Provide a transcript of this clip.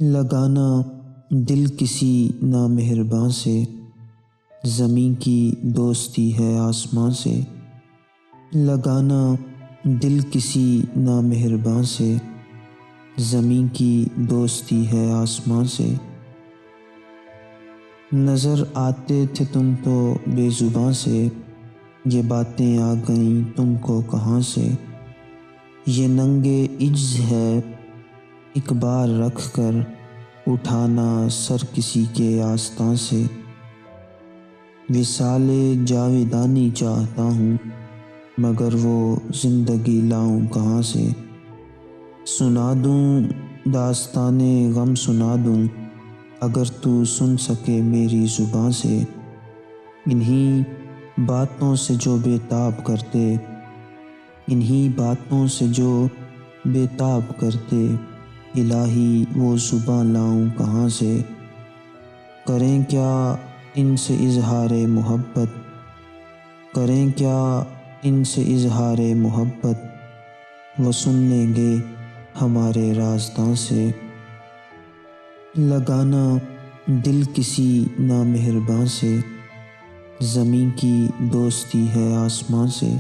لگانا دل کسی نامہرباں سے، زمیں کی دوستی ہے آسماں سے۔ لگانا دل کسی نامہرباں سے، زمیں کی دوستی ہے آسماں سے۔ نظر آتے تھے تم تو بے زباں سے، یہ باتیں آ گئیں تم کو کہاں سے۔ یہ ننگے عجز ہے ایک بار رکھ کر اٹھانا سر کسی کے آستاں سے۔ وصال جاویدانی چاہتا ہوں مگر وہ زندگی لاؤں کہاں سے۔ سنا دوں داستان غم سنا دوں اگر تو سن سکے میری زباں سے۔ انہی باتوں سے جو بےتاب کرتے، انہی باتوں سے جو بےتاب کرتے، الہی وہ زباں لاؤں کہاں سے۔ کریں کیا ان سے اظہار محبت، کریں کیا ان سے اظہار محبت، وہ سن لیں گے ہمارے رازداں سے۔ لگانا دل کسی نامہرباں سے، زمیں کی دوستی ہے آسماں سے۔